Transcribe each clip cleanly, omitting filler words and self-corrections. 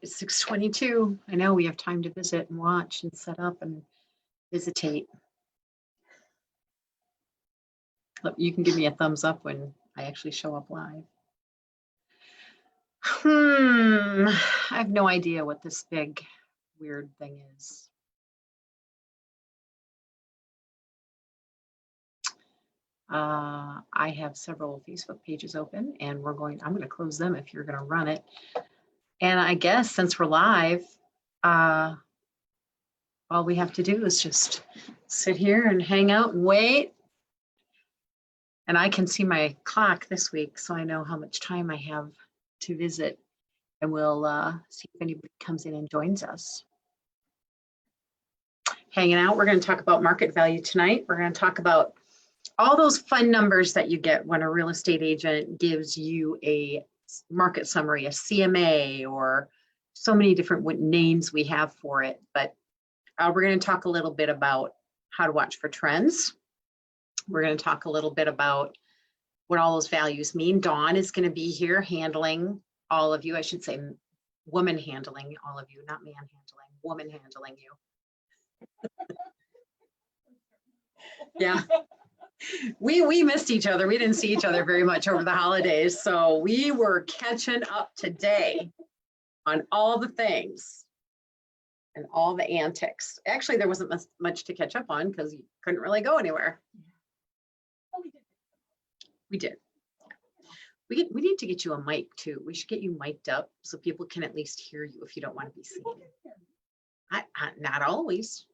It's 6:22. I know we have time to visit and watch and set up and visitate. Look, you can give me a thumbs up when I actually show up live. I have no idea what this big weird thing is. I have several Facebook pages open and I'm going to close them if you're going to run it. And I guess since we're live, all we have to do is just sit here and hang out and wait. And I can see my clock this week, so I know how much time I have to visit. And we'll see if anybody comes in and joins us. Hanging out, we're going to talk about market value tonight. We're going to talk about all those fun numbers that you get when a real estate agent gives you a market summary, a CMA, or so many different names we have for it. But we're going to talk a little bit about how to watch for trends. We're going to talk a little bit about what all those values mean. Dawn is going to be here handling all of you. I should say woman handling all of you, not man handling, woman handling you. Yeah. We missed each other. We didn't see each other very much over the holidays. So we were catching up today on all the things and all the antics. Actually, there wasn't much to catch up on because you couldn't really go anywhere. We did. We need to get you a mic too. We should get you mic'd up so people can at least hear you if you don't want to be seen. Not always.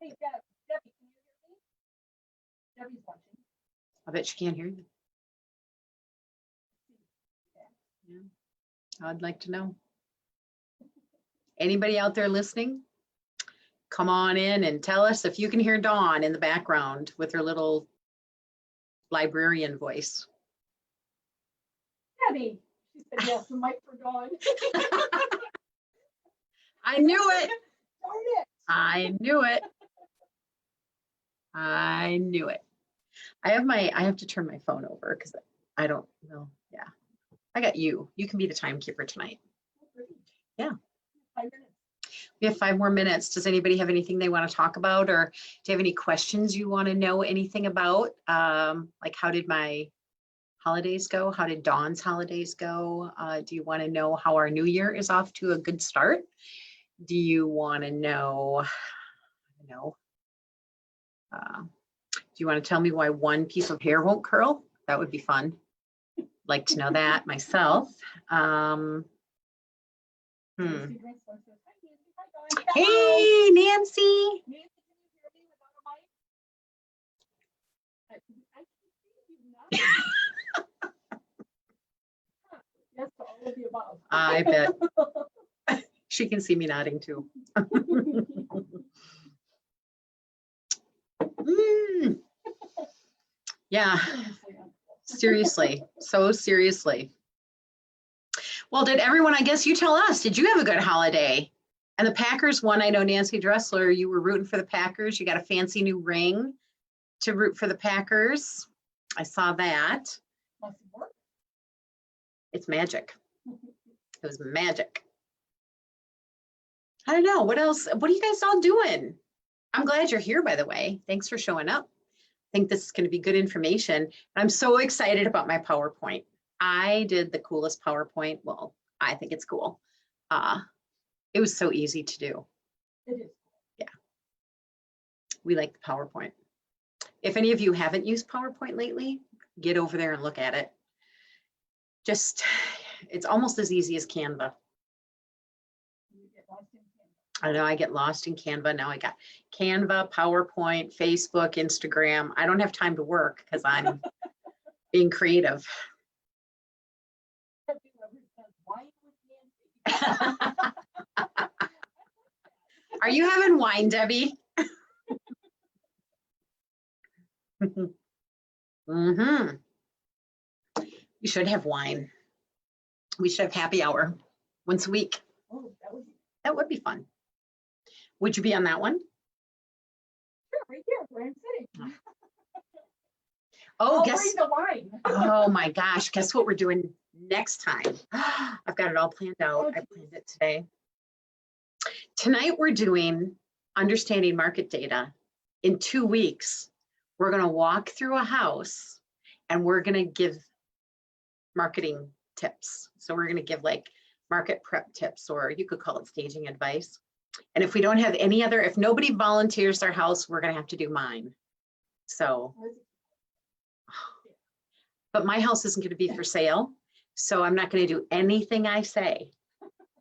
Hey, Debbie, can you hear me? Debbie's watching. I bet she can't hear you. Yeah. I'd like to know. Anybody out there listening? Come on in and tell us if you can hear Dawn in the background with her little librarian voice. Debbie, she said yes, the mic for Dawn. I knew it. Darn it. I knew it. I knew it. I have to turn my phone over because I don't know. Yeah. I got you. You can be the timekeeper tonight. Yeah. 5 minutes. We have 5 more minutes. Does anybody have anything they want to talk about, or do you have any questions you want to know anything about? Like, how did my holidays go? How did Dawn's holidays go? Do you want to know how our new year is off to a good start? Do you want to know, do you want to tell me why one piece of hair won't curl? That would be fun. Like to know that myself. Hey, Nancy. Yes, to all of the above. I bet. She can see me nodding too. Yeah, seriously, so seriously. Well, did everyone, I guess you tell us, did you have a good holiday? And the Packers won. I know Nancy Dressler, you were rooting for the Packers. You got a fancy new ring to root for the Packers. I saw that. It's magic. It was magic. I don't know, what else? What are you guys all doing? I'm glad you're here, by the way. Thanks for showing up. I think this is going to be good information. I'm so excited about my PowerPoint. I did the coolest PowerPoint. Well, I think it's cool. It was so easy to do. It is. Yeah. We like the PowerPoint. If any of you haven't used PowerPoint lately, get over there and look at it. Just, it's almost as easy as Canva. I know I get lost in Canva. Now I got Canva, PowerPoint, Facebook, Instagram. I don't have time to work because I'm being creative. Are you having wine, Debbie? Mm-hmm. You should have wine. We should have happy hour once a week. Oh, that would be fun. Would you be on that one? Sure, right here where I'm sitting. Oh, I'll bring the wine. Oh my gosh, guess what we're doing next time. I've got it all planned out. I planned it today. Tonight we're doing understanding market data. In 2 weeks, we're going to walk through a house and we're going to give marketing tips. So we're going to give like market prep tips, or you could call it staging advice. And if we don't have any other, if nobody volunteers their house, we're going to have to do mine. So, but my house isn't going to be for sale. So I'm not going to do anything I say.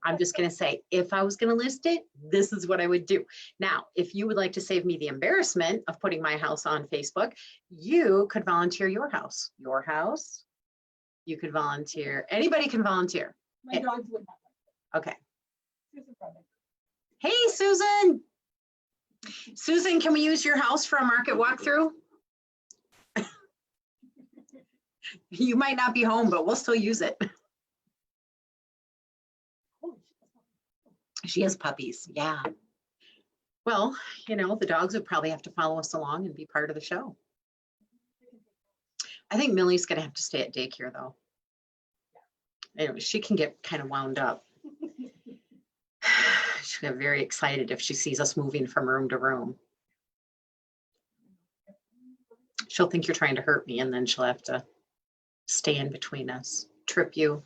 I'm just going to say, if I was going to list it, this is what I would do. Now, if you would like to save me the embarrassment of putting my house on Facebook, you could volunteer your house. Your house, you could volunteer. Anybody can volunteer. My dogs would not. Okay. Susan probably. Hey, Susan. Susan, can we use your house for a market walkthrough? You might not be home, but we'll still use it. She has puppies, yeah. Well, you know, the dogs would probably have to follow us along and be part of the show. I think Millie's gonna have to stay at daycare though. Anyway, she can get kind of wound up. She'll get very excited if she sees us moving from room to room. She'll think you're trying to hurt me, and then she'll have to stay in between us, trip you.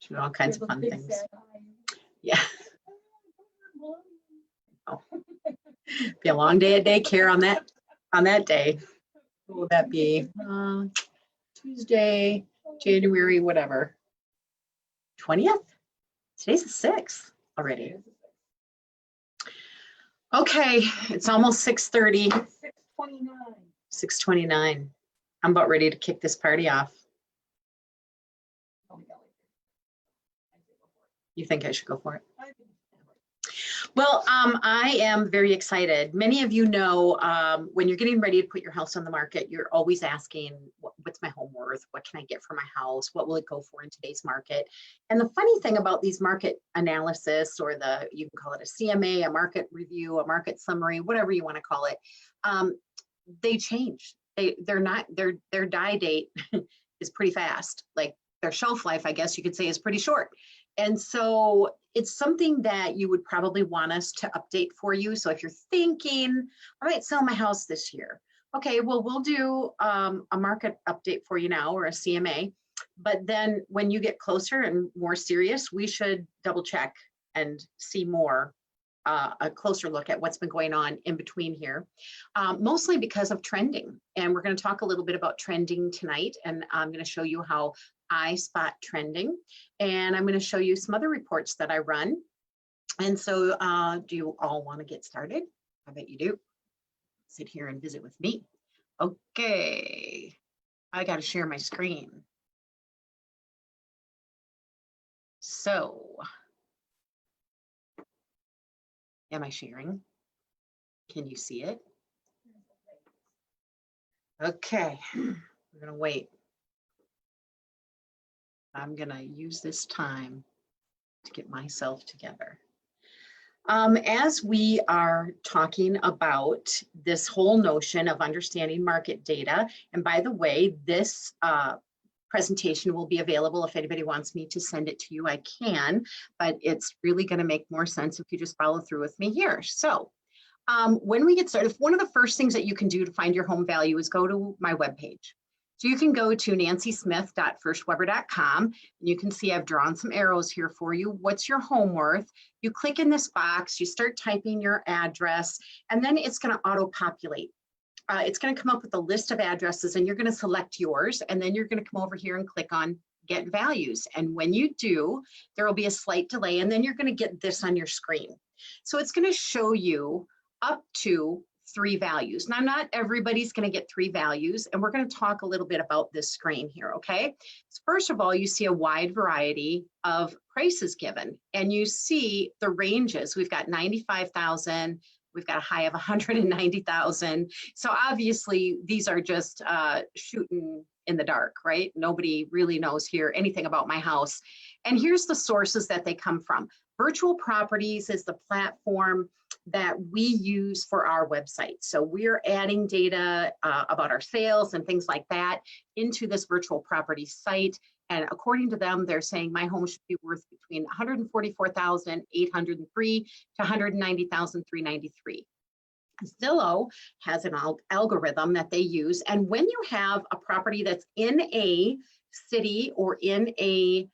She'll do all kinds of fun things. Yeah. Oh. Be a long day at daycare on that day. What will that be? Tuesday, January, whatever. 20th? Today's the 6th already. Okay, it's almost 6:30. 6:29. 6:29. I'm about ready to kick this party off. You think I should go for it? Well, I am very excited. Many of you know, when you're getting ready to put your house on the market, you're always asking, what's my home worth? What can I get for my house? What will it go for in today's market? And the funny thing about these market analysis, or you can call it a CMA, a market review, a market summary, whatever you want to call it, they change. Their die date is pretty fast. Like their shelf life, I guess you could say, is pretty short. And so it's something that you would probably want us to update for you. So if you're thinking, I might sell my house this year. Okay, well, we'll do a market update for you now, or a CMA. But then when you get closer and more serious, we should double check and see more, a closer look at what's been going on in between here, mostly because of trending. And we're going to talk a little bit about trending tonight. And I'm going to show you how I spot trending, and I'm going to show you some other reports that I run. And so do you all want to get started? I bet you do. Sit here and visit with me. Okay, I got to share my screen. So, am I sharing? Can you see it? Okay, we're going to wait. I'm going to use this time to get myself together. As we are talking about this whole notion of understanding market data, and by the way, this presentation will be available. If anybody wants me to send it to you, I can, but it's really going to make more sense if you just follow through with me here. So when we get started, one of the first things that you can do to find your home value is go to my webpage. So you can go to nancysmith.firstweber.com, and you can see I've drawn some arrows here for you. What's your home worth? You click in this box, you start typing your address, and then it's going to auto-populate. It's going to come up with a list of addresses, and you're going to select yours, and then you're going to come over here and click on Get Values. And when you do, there will be a slight delay, and then you're going to get this on your screen. So it's going to show you up to 3 values. Now, not everybody's going to get 3 values, and we're going to talk a little bit about this screen here, okay? So first of all, you see a wide variety of prices given, and you see the ranges. We've got 95,000, we've got a high of 190,000. So obviously, these are just shooting in the dark, right? Nobody really knows here anything about my house. And here's the sources that they come from. Virtual Properties is the platform that we use for our website. So we're adding data about our sales and things like that into this virtual property site. And according to them, they're saying my home should be worth between $144,803 to $190,393. Zillow has an algorithm that they use. And when you have a property that's in a city or in a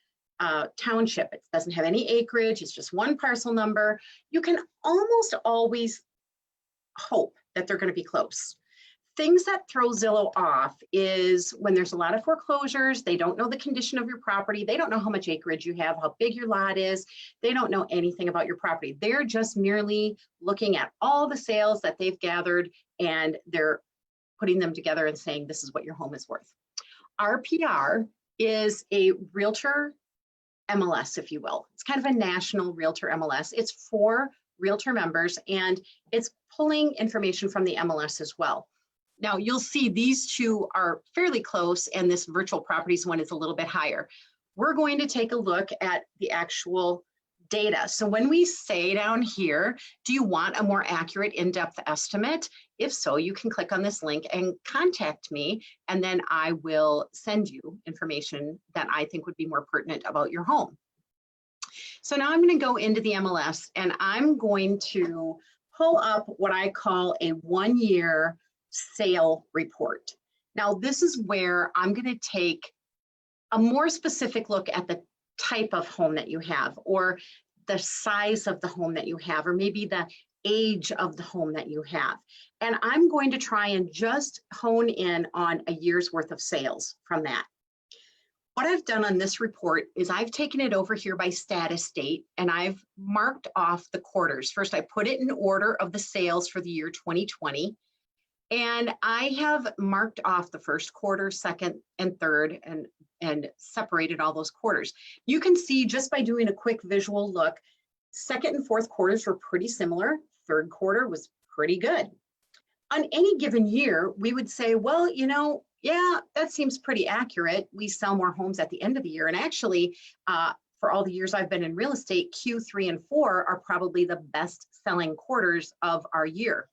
township, it doesn't have any acreage, it's just one parcel number, you can almost always hope that they're going to be close. Things that throw Zillow off is when there's a lot of foreclosures, they don't know the condition of your property, they don't know how much acreage you have, how big your lot is, they don't know anything about your property. They're just merely looking at all the sales that they've gathered and they're putting them together and saying this is what your home is worth. RPR is a realtor MLS, if you will. It's kind of a national realtor MLS. It's for realtor members and it's pulling information from the MLS as well. Now you'll see these two are fairly close and this virtual properties one is a little bit higher. We're going to take a look at the actual data. So when we say down here, do you want a more accurate in-depth estimate? If so, you can click on this link and contact me, and then I will send you information that I think would be more pertinent about your home. So now I'm going to go into the MLS and I'm going to pull up what I call a 1-year sale report. Now this is where I'm going to take a more specific look at the type of home that you have, or the size of the home that you have, or maybe the age of the home that you have. And I'm going to try and just hone in on a year's worth of sales from that. What I've done on this report is I've taken it over here by status date and I've marked off the quarters. First, I put it in order of the sales for the year 2020. And I have marked off the first quarter, second and third, and separated all those quarters. You can see just by doing a quick visual look, second and fourth quarters were pretty similar. Third quarter was pretty good. On any given year, we would say, well, you know, yeah, that seems pretty accurate. We sell more homes at the end of the year. And actually, for all the years I've been in real estate, Q3 and 4 are probably the best selling quarters of our year.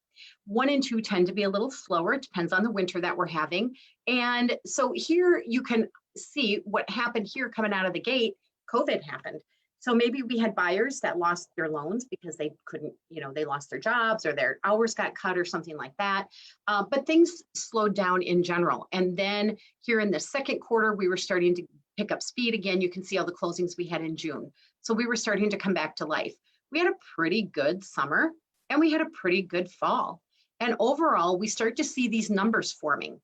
1 and 2 tend to be a little slower. It depends on the winter that we're having. And so here you can see what happened here coming out of the gate. COVID happened. So maybe we had buyers that lost their loans because they couldn't, you know, they lost their jobs or their hours got cut or something like that. But things slowed down in general. And then here in the second quarter, we were starting to pick up speed again. You can see all the closings we had in June. So we were starting to come back to life. We had a pretty good summer. And we had a pretty good fall. And overall, we start to see these numbers forming.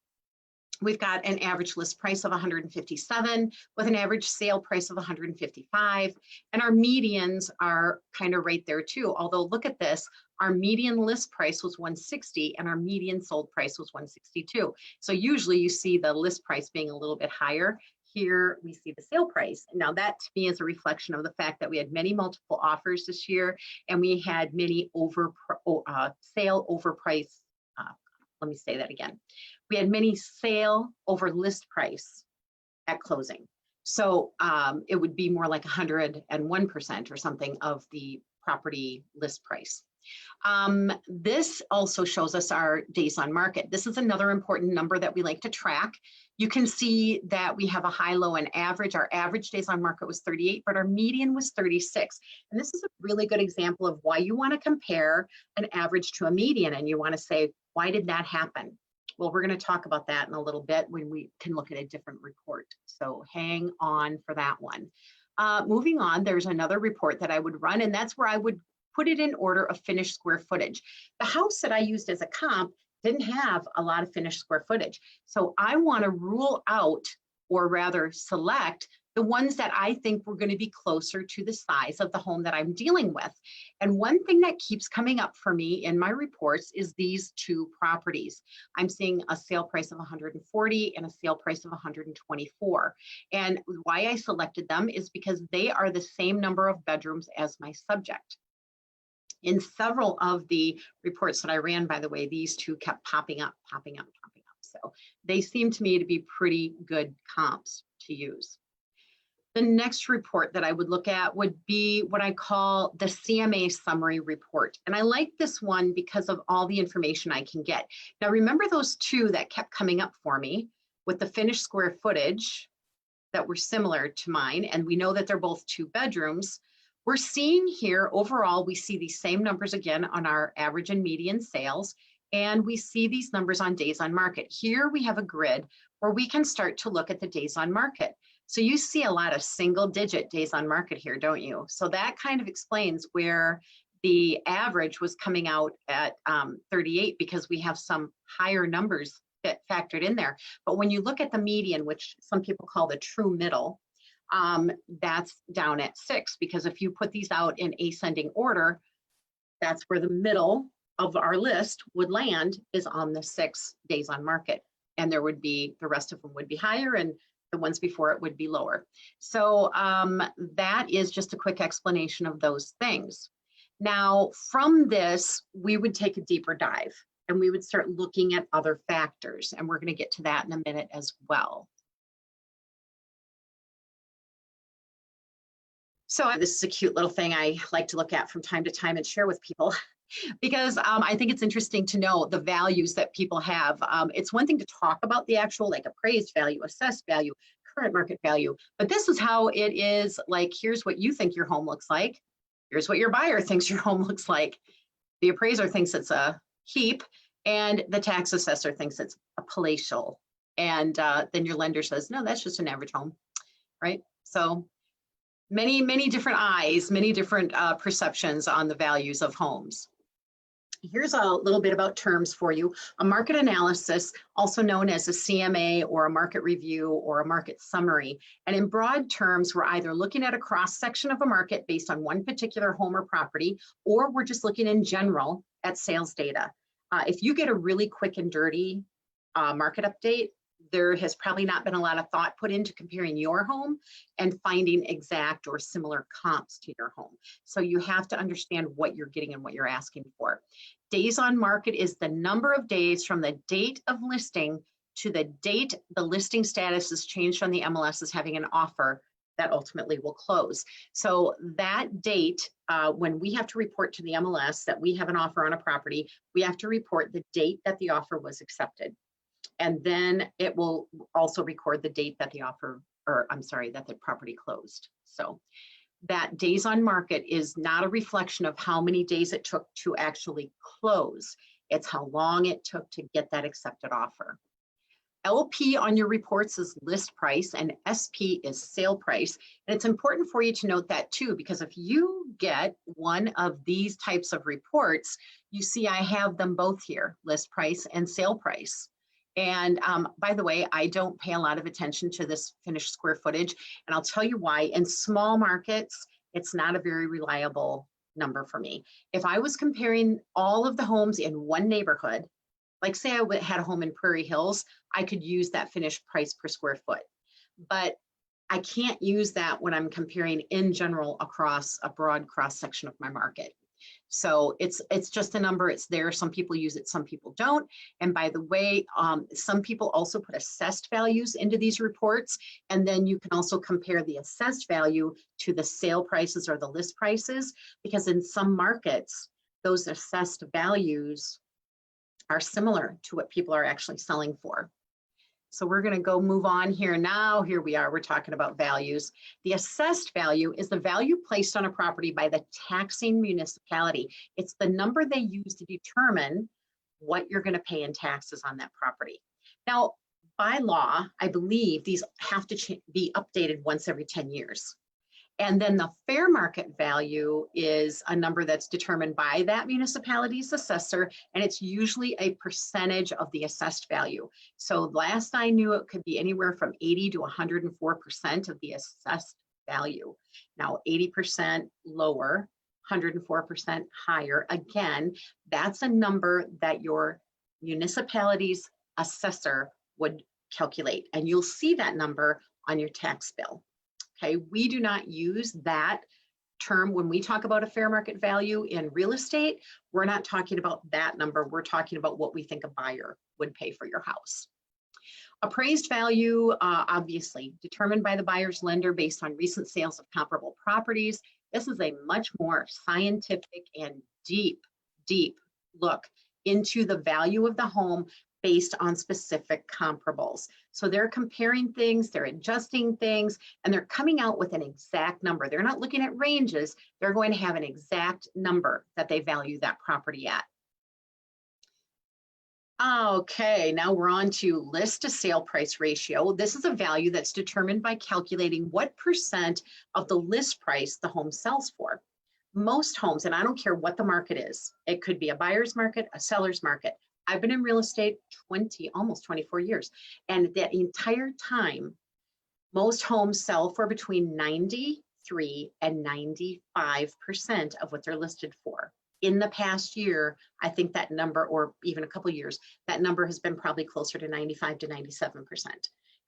We've got an average list price of 157 with an average sale price of 155. And our medians are kind of right there too. Although look at this, our median list price was 160 and our median sold price was 162. So usually you see the list price being a little bit higher. Here we see the sale price. Now that to me is a reflection of the fact that we had many multiple offers this year and we had many sale over price. Let me say that again. We had many sale over list price at closing. So it would be more like 101% or something of the property list price. This also shows us our days on market. This is another important number that we like to track. You can see that we have a high, low, and average. Our average days on market was 38, but our median was 36. And this is a really good example of why you want to compare an average to a median. And you want to say, why did that happen? Well, we're going to talk about that in a little bit when we can look at a different report. So hang on for that one. Moving on, there's another report that I would run, and that's where I would put it in order of finished square footage. The house that I used as a comp didn't have a lot of finished square footage. So I want to rule out, or rather select, the ones that I think were going to be closer to the size of the home that I'm dealing with. And one thing that keeps coming up for me in my reports is these two properties. I'm seeing a sale price of 140 and a sale price of 124. And why I selected them is because they are the same number of bedrooms as my subject. In several of the reports that I ran, by the way, these two kept popping up. So they seem to me to be pretty good comps to use. The next report that I would look at would be what I call the CMA summary report. And I like this one because of all the information I can get. Now, remember those two that kept coming up for me with the finished square footage that were similar to mine, and we know that they're both 2 bedrooms. We're seeing here, overall, we see these same numbers again on our average and median sales, and we see these numbers on days on market. Here we have a grid where we can start to look at the days on market. So you see a lot of single digit days on market here, don't you? So that kind of explains where the average was coming out at 38, because we have some higher numbers that factored in there. But when you look at the median, which some people call the true middle, that's down at 6, because if you put these out in ascending order, that's where the middle of our list would land, is on the 6 days on market. And there would be, the rest of them would be higher, and the ones before it would be lower. So that is just a quick explanation of those things. Now, from this, we would take a deeper dive and we would start looking at other factors. And we're going to get to that in a minute as well. So this is a cute little thing I like to look at from time to time and share with people, because I think it's interesting to know the values that people have. It's one thing to talk about the actual, like, appraised value, assessed value, current market value, but this is how it is. Like, here's what you think your home looks like. Here's what your buyer thinks your home looks like. The appraiser thinks it's a heap, and the tax assessor thinks it's a palatial. And then your lender says, no, that's just an average home, right? So many different eyes, many different perceptions on the values of homes. Here's a little bit about terms for you. A market analysis, also known as a CMA or a market review or a market summary. And in broad terms, we're either looking at a cross section of a market based on one particular home or property, or we're just looking in general at sales data. If you get a really quick and dirty market update, there has probably not been a lot of thought put into comparing your home and finding exact or similar comps to your home. So you have to understand what you're getting and what you're asking for. Days on market is the number of days from the date of listing to the date the listing status is changed on the MLS as having an offer that ultimately will close. So that date, when we have to report to the MLS that we have an offer on a property, we have to report the date that the offer was accepted. And then it will also record the date that the offer, or I'm sorry, that the property closed. So that days on market is not a reflection of how many days it took to actually close. It's how long it took to get that accepted offer. LP on your reports is list price and SP is sale price. And it's important for you to note that too, because if you get one of these types of reports, you see I have them both here, list price and sale price. And by the way, I don't pay a lot of attention to this finished square footage. And I'll tell you why. In small markets, it's not a very reliable number for me. If I was comparing all of the homes in one neighborhood, like say I had a home in Prairie Hills, I could use that finished price per square foot. But I can't use that when I'm comparing in general across a broad cross section of my market. So it's just a number, it's there. Some people use it, some people don't. And by the way, some people also put assessed values into these reports. And then you can also compare the assessed value to the sale prices or the list prices, because in some markets, those assessed values are similar to what people are actually selling for. So we're going to go move on here now. Here we are, we're talking about values. The assessed value is the value placed on a property by the taxing municipality. It's the number they use to determine what you're going to pay in taxes on that property. Now, by law, I believe these have to be updated once every 10 years. And then the fair market value is a number that's determined by that municipality's assessor, and it's usually a percentage of the assessed value. So last I knew, it could be anywhere from 80 to 104% of the assessed value. Now 80% lower, 104% higher. Again, that's a number that your municipality's assessor would calculate, and you'll see that number on your tax bill. Okay, we do not use that term when we talk about a fair market value in real estate. We're not talking about that number. We're talking about what we think a buyer would pay for your house. Appraised value, obviously determined by the buyer's lender based on recent sales of comparable properties. This is a much more scientific and deep look into the value of the home based on specific comparables. So they're comparing things, they're adjusting things, and they're coming out with an exact number. They're not looking at ranges, they're going to have an exact number that they value that property at. Okay, now we're on to list to sale price ratio. This is a value that's determined by calculating what % of the list price the home sells for. Most homes, and I don't care what the market is, it could be a buyer's market, a seller's market. I've been in real estate almost 24 years. And that entire time, most homes sell for between 93 and 95% of what they're listed for. In the past year, I think that number, or even a couple years, that number has been probably closer to 95 to 97%.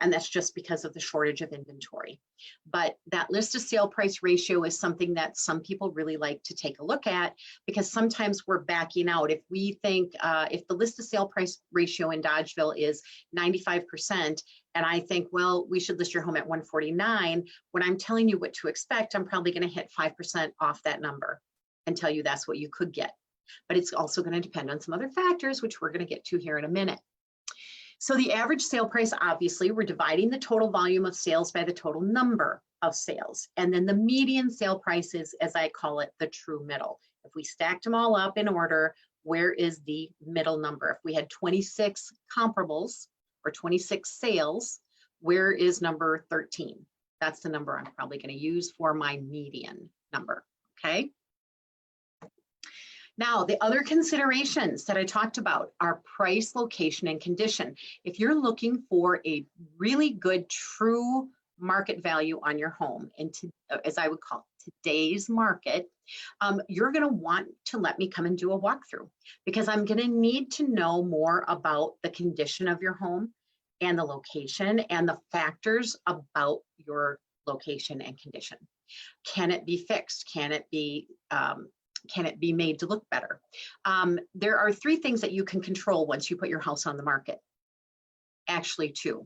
And that's just because of the shortage of inventory. But that list to sale price ratio is something that some people really like to take a look at, because sometimes we're backing out. If we think, if the list to sale price ratio in Dodgeville is 95%, and I think, well, we should list your home at 149, when I'm telling you what to expect, I'm probably going to hit 5% off that number and tell you that's what you could get. But it's also going to depend on some other factors, which we're going to get to here in a minute. So the average sale price, obviously, we're dividing the total volume of sales by the total number of sales. And then the median sale price is, as I call it, the true middle. If we stacked them all up in order, where is the middle number? If we had 26 comparables or 26 sales, where is number 13? That's the number I'm probably going to use for my median number, okay? Now, the other considerations that I talked about are price, location, and condition. If you're looking for a really good, true market value on your home, and as I would call it, today's market, you're going to want to let me come and do a walkthrough, because I'm going to need to know more about the condition of your home and the location and the factors about your location and condition. Can it be fixed? Can it be made to look better? There are 3 things that you can control once you put your house on the market. Actually 2,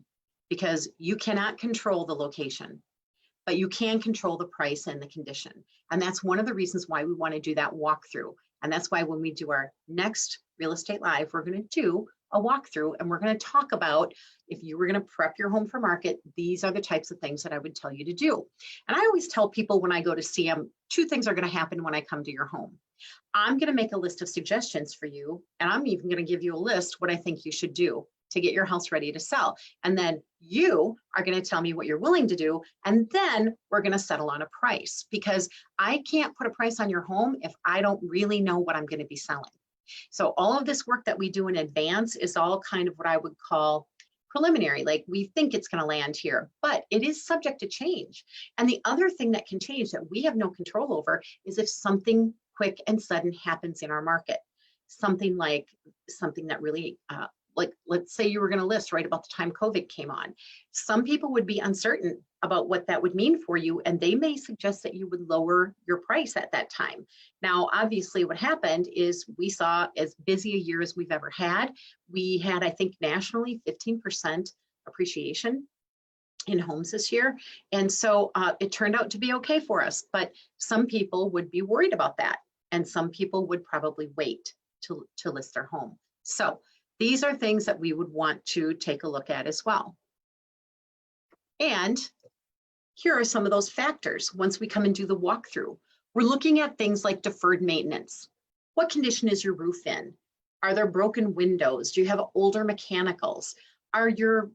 because you cannot control the location, but you can control the price and the condition. And that's one of the reasons why we want to do that walkthrough. And that's why when we do our next Real Estate Live, we're going to do a walkthrough, and we're going to talk about, if you were going to prep your home for market, these are the types of things that I would tell you to do. And I always tell people when I go to see them, 2 things are going to happen when I come to your home. I'm going to make a list of suggestions for you, and I'm even going to give you a list what I think you should do to get your house ready to sell. And then you are going to tell me what you're willing to do, and then we're going to settle on a price, because I can't put a price on your home if I don't really know what I'm going to be selling. So all of this work that we do in advance is all kind of what I would call preliminary, like we think it's going to land here, but it is subject to change. And the other thing that can change that we have no control over is if something quick and sudden happens in our market. Something that really, like let's say you were going to list right about the time COVID came on. Some people would be uncertain about what that would mean for you, and they may suggest that you would lower your price at that time. Now, obviously what happened is we saw as busy a year as we've ever had. We had, I think, nationally 15% appreciation in homes this year. And so it turned out to be okay for us, but some people would be worried about that. And some people would probably wait to list their home. So these are things that we would want to take a look at as well. And here are some of those factors. Once we come and do the walkthrough, we're looking at things like deferred maintenance. What condition is your roof in? Are there broken windows? Do you have older mechanicals? Are your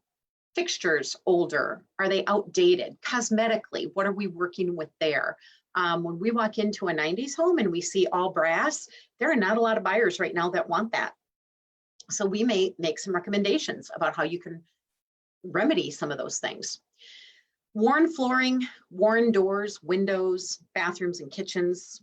fixtures older? Are they outdated? Cosmetically, what are we working with there? When we walk into a 90s home and we see all brass, there are not a lot of buyers right now that want that. So we may make some recommendations about how you can remedy some of those things. Worn flooring, worn doors, windows, bathrooms, and kitchens.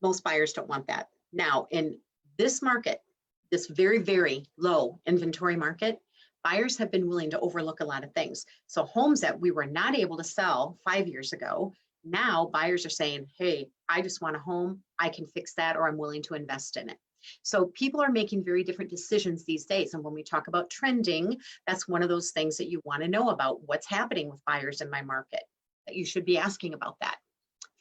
Most buyers don't want that. Now, in this market, this very, very low inventory market, buyers have been willing to overlook a lot of things. So homes that we were not able to sell 5 years ago, now buyers are saying, hey, I just want a home, I can fix that, or I'm willing to invest in it. So people are making very different decisions these days. And when we talk about trending, that's one of those things that you want to know about. What's happening with buyers in my market? That you should be asking about that.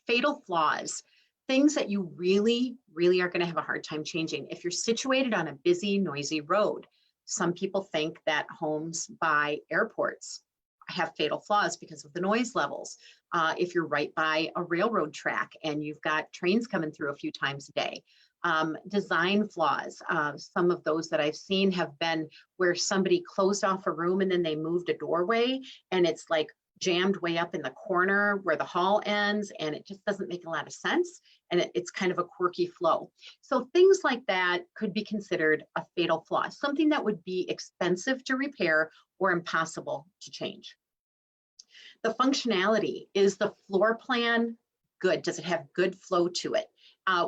Fatal flaws, things that you really, really are going to have a hard time changing. If you're situated on a busy, noisy road, some people think that homes by airports have fatal flaws because of the noise levels. If you're right by a railroad track and you've got trains coming through a few times a day. Design flaws, some of those that I've seen have been where somebody closed off a room and then they moved a doorway and it's like jammed way up in the corner where the hall ends, and it just doesn't make a lot of sense, and it's kind of a quirky flow. So things like that could be considered a fatal flaw, something that would be expensive to repair or impossible to change. The functionality, is the floor plan good? Does it have good flow to it?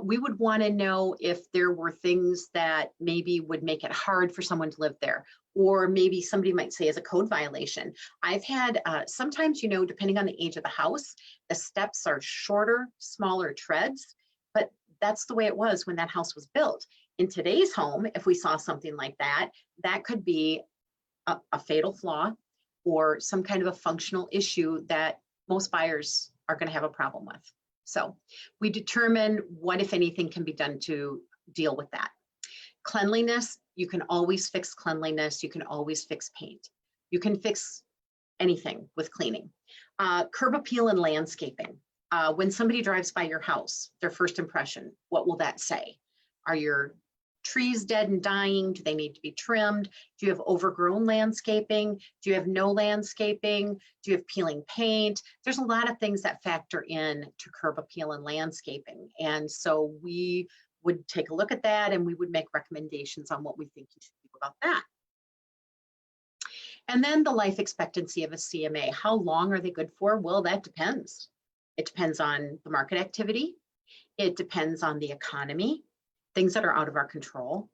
We would want to know if there were things that maybe would make it hard for someone to live there, or maybe somebody might say is a code violation. I've had, sometimes, you know, depending on the age of the house, the steps are shorter, smaller treads, but that's the way it was when that house was built. In today's home, if we saw something like that, that could be a fatal flaw or some kind of a functional issue that most buyers are going to have a problem with. So we determine what, if anything, can be done to deal with that. Cleanliness, you can always fix cleanliness. You can always fix paint. You can fix anything with cleaning. Curb appeal and landscaping. When somebody drives by your house, their first impression, what will that say? Are your trees dead and dying? Do they need to be trimmed? Do you have overgrown landscaping? Do you have no landscaping? Do you have peeling paint? There's a lot of things that factor in to curb appeal and landscaping. And so we would take a look at that and we would make recommendations on what we think you should do about that. And then the life expectancy of a CMA. How long are they good for? Well, that depends. It depends on the market activity. It depends on the economy. Things that are out of our control.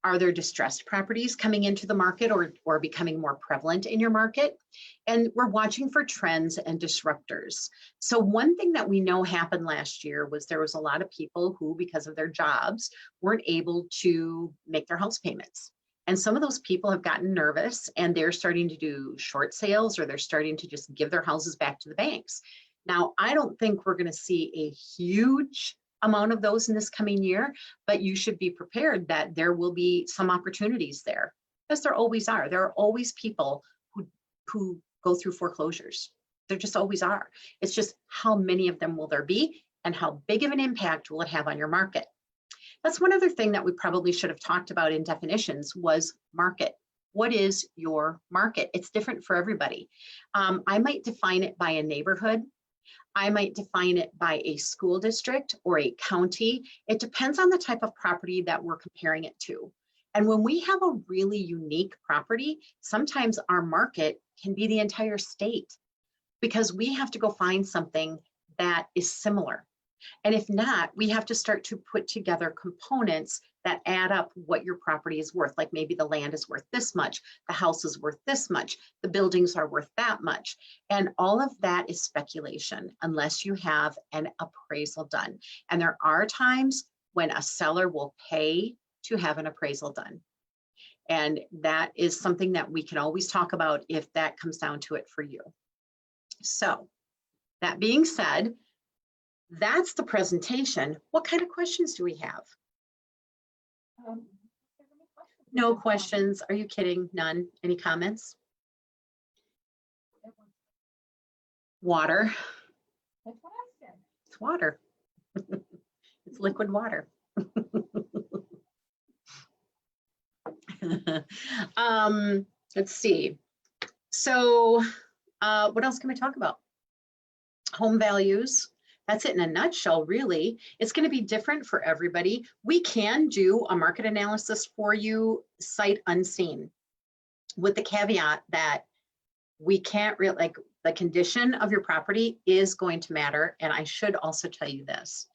Are there distressed properties coming into the market or becoming more prevalent in your market? And we're watching for trends and disruptors. So one thing that we know happened last year was there was a lot of people who, because of their jobs, weren't able to make their house payments. And some of those people have gotten nervous and they're starting to do short sales, or they're starting to just give their houses back to the banks. Now, I don't think we're going to see a huge amount of those in this coming year, but you should be prepared that there will be some opportunities there, as there always are. There are always people who go through foreclosures. There just always are. It's just how many of them will there be and how big of an impact will it have on your market? That's one other thing that we probably should have talked about in definitions was market. What is your market? It's different for everybody. I might define it by a neighborhood. I might define it by a school district or a county. It depends on the type of property that we're comparing it to. And when we have a really unique property, sometimes our market can be the entire state because we have to go find something that is similar. And if not, we have to start to put together components that add up what your property is worth. Like maybe the land is worth this much, the house is worth this much, the buildings are worth that much. And all of that is speculation unless you have an appraisal done. And there are times when a seller will pay to have an appraisal done. And that is something that we can always talk about if that comes down to it for you. So that being said, that's the presentation. What kind of questions do we have? No questions. Are you kidding? None. Any comments? Water. That's what I said. It's water. It's liquid water. Let's see. So what else can we talk about? Home values. That's it in a nutshell, really. It's going to be different for everybody. We can do a market analysis for you sight unseen, with the caveat that we can't really, like, the condition of your property is going to matter. And I should also tell you this.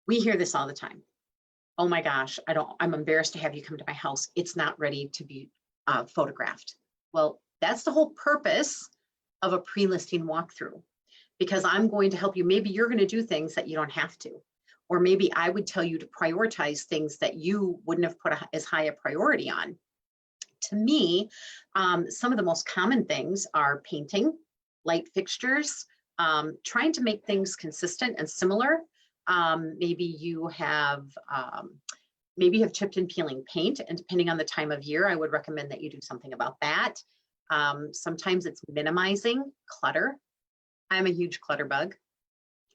We hear this all the time. Oh my gosh, I'm embarrassed to have you come to my house. It's not ready to be photographed. Well, that's the whole purpose of a pre-listing walkthrough, because I'm going to help you. Maybe you're going to do things that you don't have to, Or maybe I would tell you to prioritize things that you wouldn't have put as high a priority on. To me, some of the most common things are painting, light fixtures, trying to make things consistent and similar. Maybe you have chipped and peeling paint, and depending on the time of year, I would recommend that you do something about that. Sometimes it's minimizing clutter. I'm a huge clutter bug.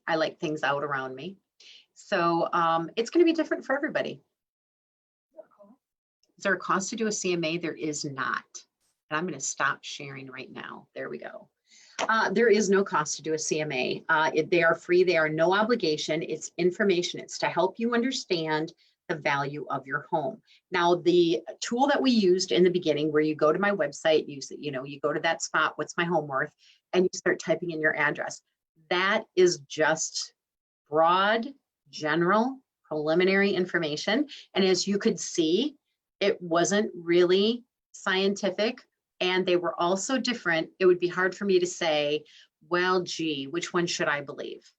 I like things out around me. So it's going to be different for everybody. Is there a cost to do a CMA? There is not. And I'm going to stop sharing right now. There we go. There is no cost to do a CMA. They are free. They are no obligation. It's information. It's to help you understand the value of your home. Now, the tool that we used in the beginning, where you go to my website, you go to that spot, what's my home worth, and you start typing in your address. That is just broad, general, preliminary information. And as you could see, it wasn't really scientific, and they were also different. It would be hard for me to say, well, gee, which one should I believe?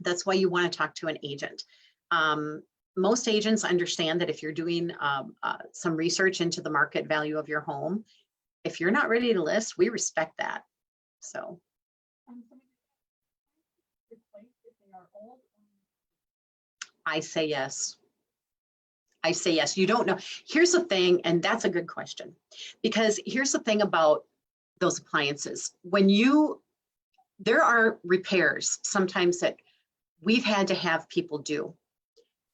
That's why you want to talk to an agent. Most agents understand that if you're doing some research into the market value of your home, if you're not ready to list, we respect that. So. I say yes. I say yes. You don't know. Here's the thing, and that's a good question, because here's the thing about those appliances. There are repairs sometimes that we've had to have people do.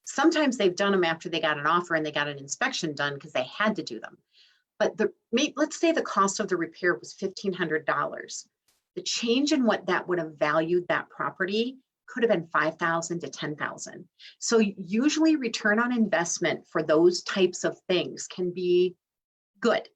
Sometimes they've done them after they got an offer and they got an inspection done because they had to do them. But let's say the cost of the repair was $1,500. The change in what that would have valued that property could have been $5,000 to $10,000. So usually return on investment for those types of things can be good.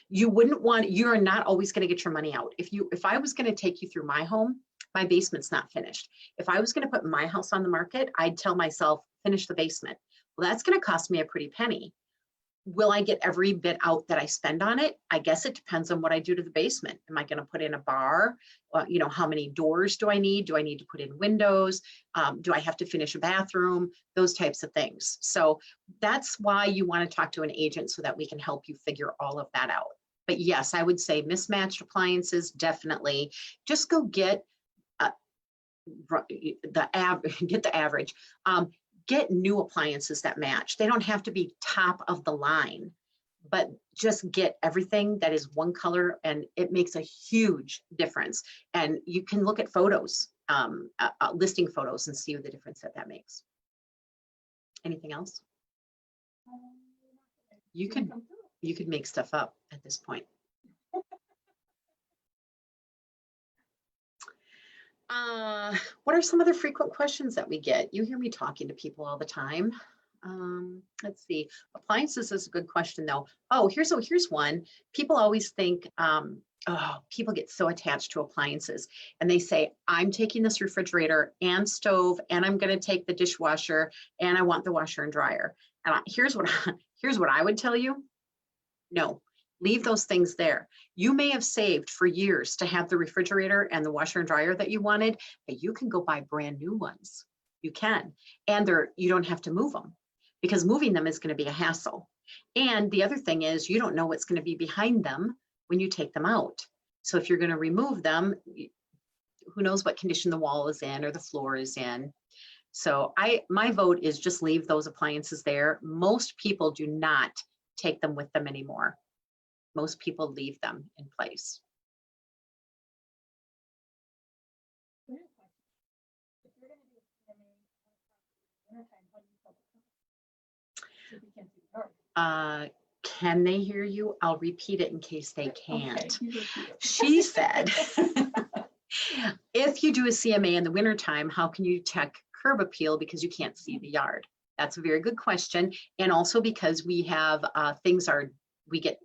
You're not always going to get your money out. If I was going to take you through my home, my basement's not finished. If I was going to put my house on the market, I'd tell myself, finish the basement. Well, that's going to cost me a pretty penny. Will I get every bit out that I spend on it? I guess it depends on what I do to the basement. Am I going to put in a bar? How many doors do I need? Do I need to put in windows? Do I have to finish a bathroom? Those types of things. So that's why you want to talk to an agent, so that we can help you figure all of that out. But yes, I would say mismatched appliances, definitely. Just go get the average. Get new appliances that match. They don't have to be top of the line, but just get everything that is one color, and it makes a huge difference. And you can look at photos, listing photos, and see the difference that makes. Anything else? You could make stuff up at this point. What are some other frequent questions that we get? You hear me talking to people all the time. Let's see. Appliances is a good question, though. Oh, here's one. People always think, people get so attached to appliances, and they say, I'm taking this refrigerator and stove, and I'm going to take the dishwasher, and I want the washer and dryer. And here's what I would tell you. No. Leave those things there. You may have saved for years to have the refrigerator and the washer and dryer that you wanted, but you can go buy brand new ones. You can. And you don't have to move them, because moving them is going to be a hassle. And the other thing is, you don't know what's going to be behind them when you take them out. So if you're going to remove them, who knows what condition the wall is in or the floor is in. So my vote is just leave those appliances there. Most people do not take them with them anymore. Most people leave them in place. Can they hear you? I'll repeat it in case they can't. Okay. She said, if you do a CMA in the wintertime, how can you check curb appeal because you can't see the yard? That's a very good question. And also because we have we get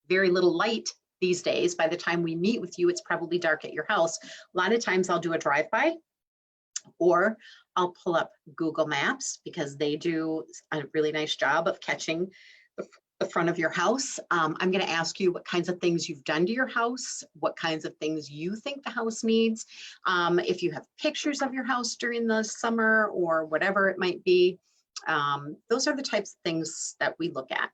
very little light these days. By the time we meet with you, it's probably dark at your house. A lot of times I'll do a drive-by, or I'll pull up Google Maps, because they do a really nice job of catching the front of your house. I'm going to ask you what kinds of things you've done to your house, what kinds of things you think the house needs. If you have pictures of your house during the summer or whatever it might be, those are the types of things that we look at.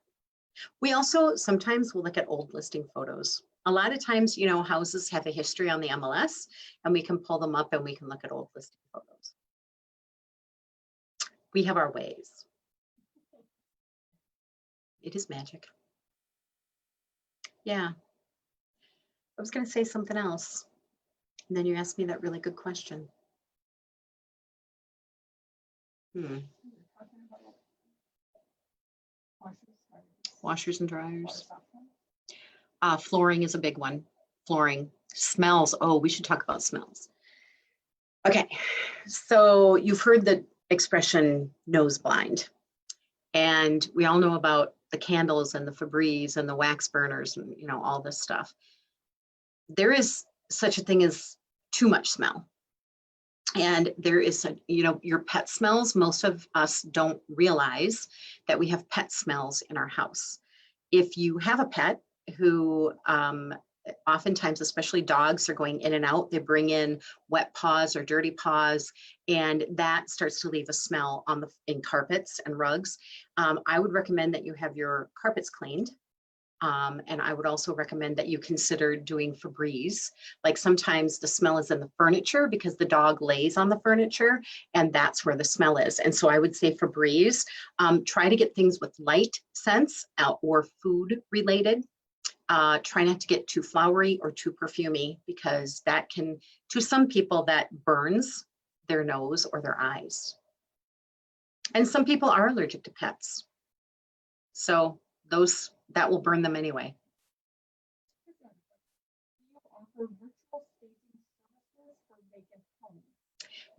We also sometimes will look at old listing photos. A lot of times, you know, houses have a history on the MLS and we can pull them up and we can look at old listing photos. We have our ways. It is magic. Yeah. I was going to say something else. And then you asked me that really good question. Washers and dryers. Flooring is a big one. Flooring. Smells. Oh, we should talk about smells. Okay. So you've heard the expression nose blind. And we all know about the candles and the Febreze and the wax burners and, you know, all this stuff. There is such a thing as too much smell. And there is, you know, your pet smells. Most of us don't realize that we have pet smells in our house. If you have a pet who oftentimes, especially dogs, are going in and out, they bring in wet paws or dirty paws, and that starts to leave a smell on in carpets and rugs. I would recommend that you have your carpets cleaned. And I would also recommend that you consider doing Febreze. Like sometimes the smell is in the furniture because the dog lays on the furniture and that's where the smell is. And so I would say Febreze. Try to get things with light scents or food related. Try not to get too flowery or too perfumey because that can, to some people, that burns their nose or their eyes. And some people are allergic to pets. So that will burn them anyway.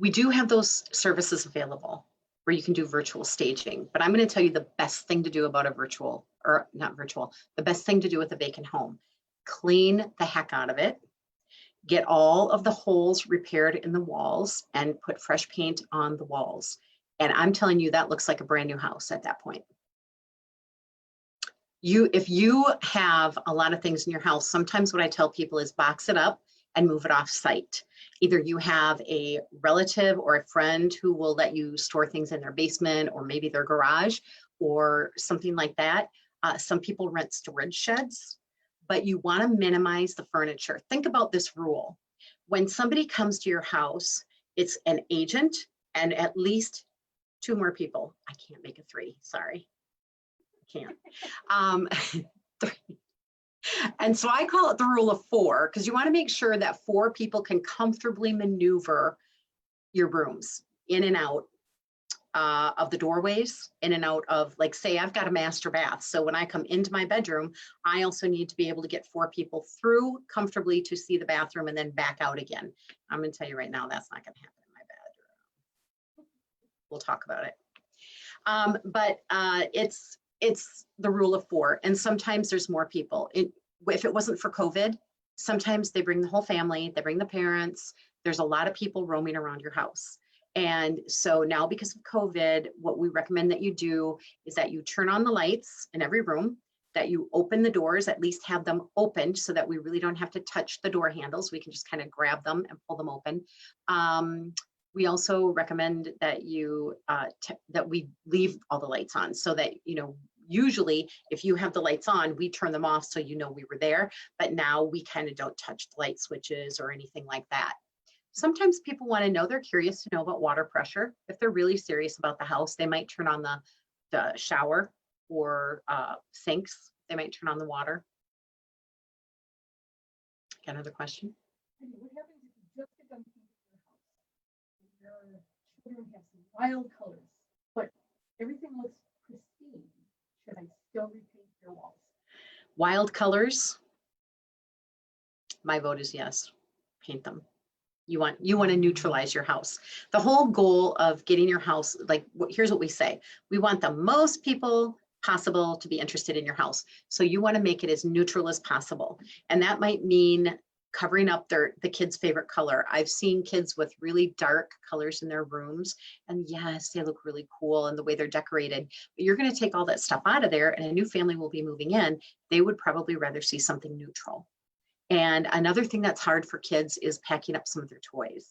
We do have those services available where you can do virtual staging, but I'm going to tell you the best thing to do about the best thing to do with a vacant home. Clean the heck out of it. Get all of the holes repaired in the walls and put fresh paint on the walls. And I'm telling you, that looks like a brand new house at that point. If you have a lot of things in your house, sometimes what I tell people is box it up and move it off site. Either you have a relative or a friend who will let you store things in their basement or maybe their garage or something like that. Some people rent storage sheds, but you want to minimize the furniture. Think about this rule. When somebody comes to your house, it's an agent and at least 2 more people. I can't make a 3, sorry. Can't. 3. And so I call it the rule of 4 because you want to make sure that 4 people can comfortably maneuver your rooms in and out of the doorways, in and out of, like, say I've got a master bath. So when I come into my bedroom, I also need to be able to get 4 people through comfortably to see the bathroom and then back out again. I'm going to tell you right now, that's not going to happen in my bedroom. We'll talk about it. But it's the rule of 4. And sometimes there's more people. If it wasn't for COVID, sometimes they bring the whole family, they bring the parents. There's a lot of people roaming around your house. And so now because of COVID, what we recommend that you do is that you turn on the lights in every room, that you open the doors, at least have them opened so that we really don't have to touch the door handles. We can just kind of grab them and pull them open. We also recommend that that we leave all the lights on so that, you know, usually if you have the lights on, we turn them off so you know we were there, but now we kind of don't touch the light switches or anything like that. Sometimes people want to know, they're curious to know about water pressure. If they're really serious about the house, they might turn on the shower or sinks. They might turn on the water. Got another question? What happens if you just get done painting your house? Your children have some wild colors, but everything looks pristine. Should I still repaint your walls? Wild colors? My vote is yes. Paint them. You want to neutralize your house. The whole goal of getting your house, like, here's what we say. We want the most people possible to be interested in your house. So you want to make it as neutral as possible. And that might mean covering up the kids' favorite color. I've seen kids with really dark colors in their rooms, and yes, they look really cool and the way they're decorated, but you're going to take all that stuff out of there and a new family will be moving in. They would probably rather see something neutral. And another thing that's hard for kids is packing up some of their toys.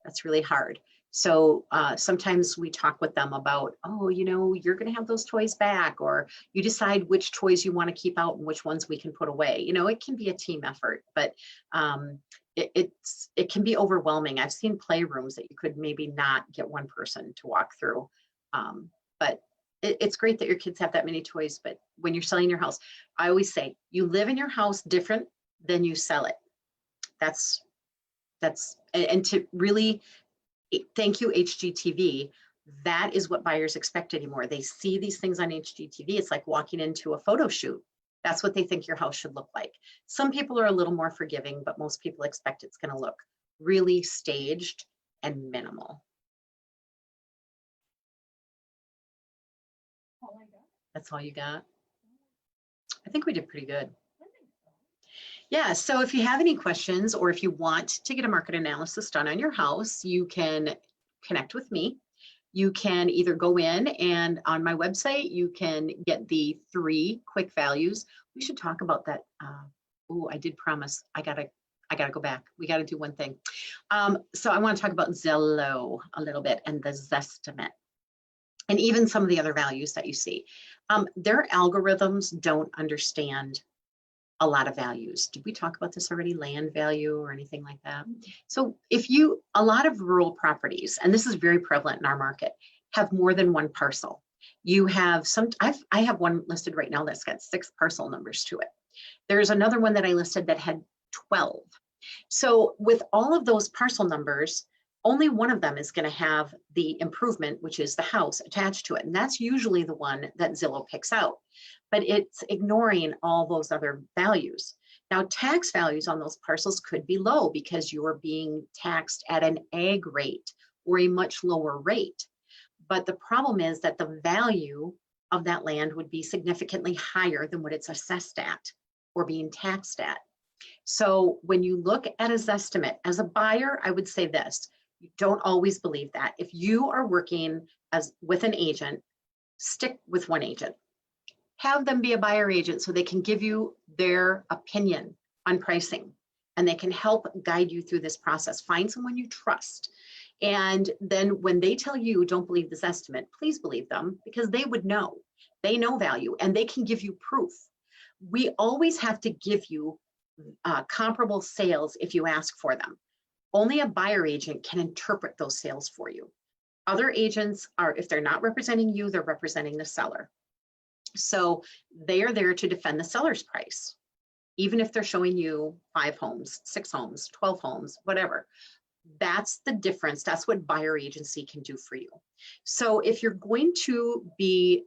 That's really hard. So sometimes we talk with them about, oh, you know, you're going to have those toys back, or you decide which toys you want to keep out and which ones we can put away. You know, it can be a team effort, but it can be overwhelming. I've seen playrooms that you could maybe not get one person to walk through. But it's great that your kids have that many toys, but when you're selling your house, I always say, you live in your house different than you sell it. And to really, thank you, HGTV. That is what buyers expect anymore. They see these things on HGTV. It's like walking into a photo shoot. That's what they think your house should look like. Some people are a little more forgiving, but most people expect it's going to look really staged and minimal. All I got. That's all you got? I think we did pretty good. I think so. Yeah, so if you have any questions or if you want to get a market analysis done on your house, you can connect with me. You can either go in and on my website, you can get the 3 quick values. We should talk about that. Oh, I did promise. I gotta go back. We gotta do one thing. So I want to talk about Zillow a little bit and the Zestimate, and even some of the other values that you see. Their algorithms don't understand a lot of values. Did we talk about this already? Land value or anything like that? So a lot of rural properties, and this is very prevalent in our market, have more than one parcel. You have I have one listed right now that's got 6 parcel numbers to it. There's another one that I listed that had 12. So with all of those parcel numbers, only one of them is going to have the improvement, which is the house attached to it. And that's usually the one that Zillow picks out, but it's ignoring all those other values. Now, tax values on those parcels could be low because you're being taxed at an ag rate or a much lower rate. But the problem is that the value of that land would be significantly higher than what it's assessed at or being taxed at. So when you look at a Zestimate, as a buyer, I would say this: you don't always believe that. If you are working with an agent, stick with one agent. Have them be a buyer agent so they can give you their opinion on pricing and they can help guide you through this process. Find someone you trust. And then when they tell you don't believe this estimate, please believe them, because they would know. They know value and they can give you proof. We always have to give you comparable sales if you ask for them. Only a buyer agent can interpret those sales for you. Other agents are, if they're not representing you, they're representing the seller. So they are there to defend the seller's price, even if they're showing you 5 homes, 6 homes, 12 homes, whatever. That's the difference. That's what buyer agency can do for you. So if you're going to be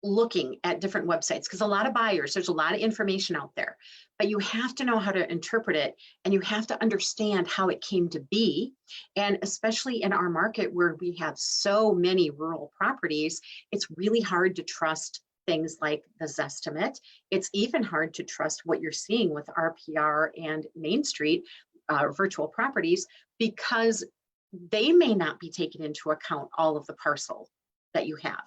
looking at different websites, because a lot of buyers, there's a lot of information out there, but you have to know how to interpret it and you have to understand how it came to be. And especially in our market where we have so many rural properties, it's really hard to trust things like the Zestimate. It's even hard to trust what you're seeing with RPR and Main Street virtual properties, because they may not be taking into account all of the parcel that you have.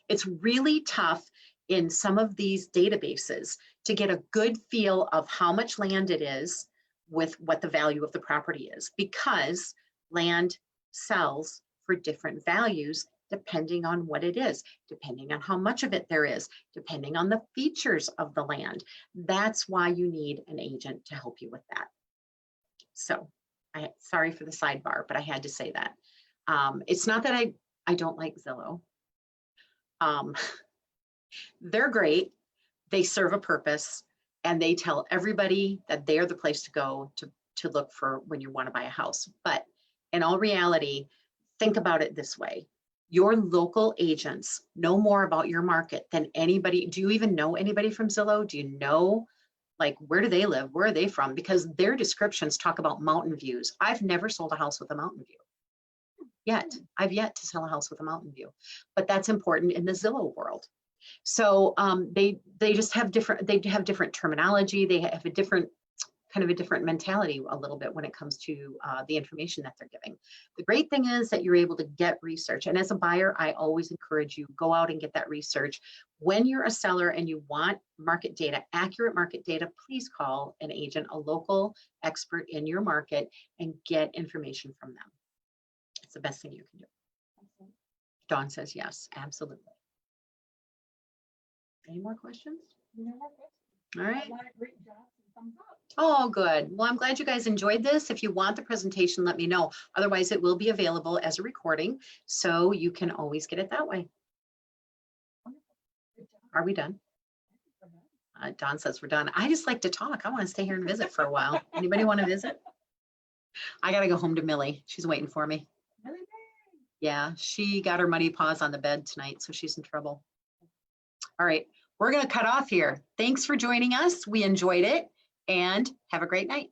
It's really tough in some of these databases to get a good feel of how much land it is with what the value of the property is, because land sells for different values depending on what it is, depending on how much of it there is, depending on the features of the land. That's why you need an agent to help you with that. So sorry for the sidebar, but I had to say that. It's not that I don't like Zillow. They're great. They serve a purpose and they tell everybody that they're the place to go to look for when you want to buy a house. But in all reality, think about it this way. Your local agents know more about your market than anybody. Do you even know anybody from Zillow? Do you know, like, where do they live? Where are they from? Because their descriptions talk about mountain views. I've never sold a house with a mountain view yet. I've yet to sell a house with a mountain view, but that's important in the Zillow world. So they just have different, they have different terminology. They have a different kind of a different mentality a little bit when it comes to the information that they're giving. The great thing is that you're able to get research. And as a buyer, I always encourage you, go out and get that research. When you're a seller and you want market data, accurate market data, please call an agent, a local expert in your market, and get information from them. It's the best thing you can do. Dawn says yes, absolutely. Any more questions? No more questions. All right. A lot of great jobs and thumbs up. Oh, good. Well, I'm glad you guys enjoyed this. If you want the presentation, let me know. Otherwise, it will be available as a recording, so you can always get it that way. Good job. Are we done? Dawn says we're done. I just like to talk. I want to stay here and visit for a while. Anybody want to visit? I got to go home to Millie. She's waiting for me. Really? Yeah, she got her muddy paws on the bed tonight, so she's in trouble. All right, we're going to cut off here. Thanks for joining us. We enjoyed it, and have a great night.